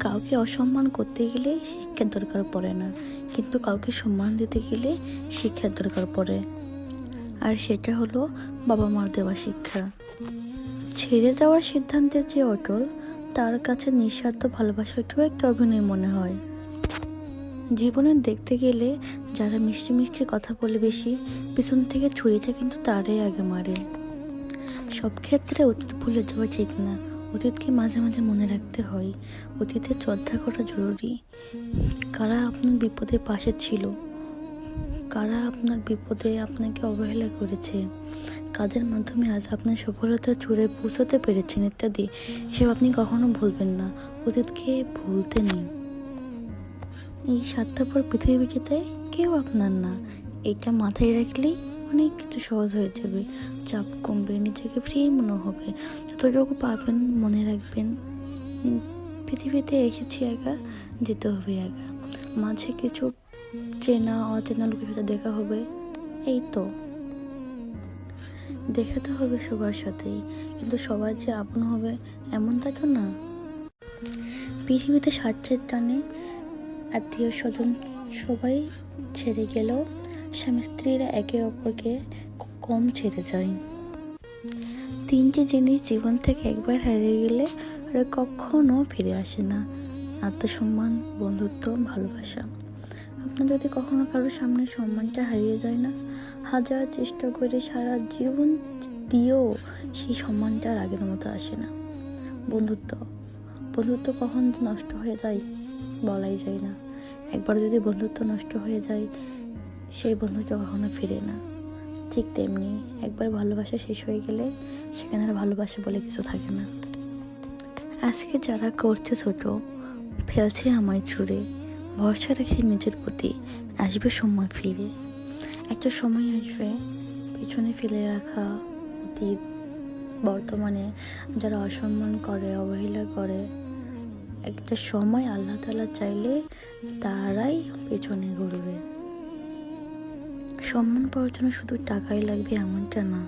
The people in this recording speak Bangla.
কাউকে অসম্মান করতে গেলে শিক্ষার দরকার পড়ে না, কিন্তু কাউকে সম্মান দিতে গেলে শিক্ষার দরকার পড়ে। আর সেটা হলো বাবা মার দেওয়া শিক্ষা। ছেড়ে যাওয়ার সিদ্ধান্তের যে অটল, তার কাছে নিঃস্বার্থ ভালোবাসাটাও একটা অভিনয় মনে হয়। জীবনে দেখতে গেলে যারা মিষ্টি মিষ্টি কথা বলে বেশি, পিছন থেকে ছুরিটা কিন্তু তারাই আগে মারে। সব ক্ষেত্রে অতীত ভুলে যাওয়া ঠিক না, অতীতকে মাঝে মাঝে মনে রাখতে হয়। অতীতের শ্রদ্ধা করা জরুরি। কারা আপনার বিপদে পাশে ছিল, কারা আপনার বিপদে আপনাকে অবহেলা করেছে, কাদের মাধ্যমে আজ আপনার সফলতার চূড়ায় পৌঁছাতে পেরেছেন ইত্যাদি, এসব আপনি কখনো ভুলবেন না। অতীতকে ভুলতে নেই। এই স্বার্থপর পৃথিবীতে কেউ আপনার না, এটা মাথায় রাখলেই অনেক কিছু সহজ হয়ে যাবে। চাপ কমবে, নিজেকে ফ্রি মনে হবে। যতটুকু পাবেন মনে রাখবেন, পৃথিবীতে এসেছি একা, যেতে হবে একা। মাঝে কিছু চেনা অচেনা লোকের সাথে দেখা হবে, এই তো। দেখাতে হবে সবার সাথেই, কিন্তু সবার যে আপন হবে এমনটা তো না। পৃথিবীতে স্বার্থের টানে আত্মীয় স্বজন সবাই ছেড়ে গেলেও স্বামী স্ত্রীরা একে অপরকে কম ছেড়ে যায়। তিনটি জিনিস জীবন থেকে একবার হারিয়ে গেলে আর কখনো ফিরে আসে না: আত্মসম্মান, বন্ধুত্ব, ভালোবাসা। আপনার যদি কখনো কারোর সামনে সম্মানটা হারিয়ে যায় না, হাজার চেষ্টা করে সারা জীবন দিয়েও সেই সম্মানটা আর আগের মতো আসে না। বন্ধুত্ব বন্ধুত্ব কখন নষ্ট হয়ে যায় বলাই যায় না। একবার যদি বন্ধুত্ব নষ্ট হয়ে যায়, সেই বন্ধুত্ব কখনো ফিরে না। ঠিক তেমনি একবার ভালোবাসা শেষ হয়ে গেলে সেখানে আর ভালোবাসা বলে কিছু থাকে না। আজকে যারা করছে ছোট, ফেলছে আমায় ছুঁড়ে, ভরসা রেখে নিজের প্রতি, আসবে সময় ফিরে। একটা সময় আসবে পিছনে ফেলে রাখা অতীত, বর্তমানে যারা অসম্মান করে, অবহেলা করে, একটা সময় আল্লাহ তাআলা চাইলে তারাই পেছনে ঘুরবে। সম্মান পাওয়ার জন্য শুধু টাকাই লাগবে এমনটা না।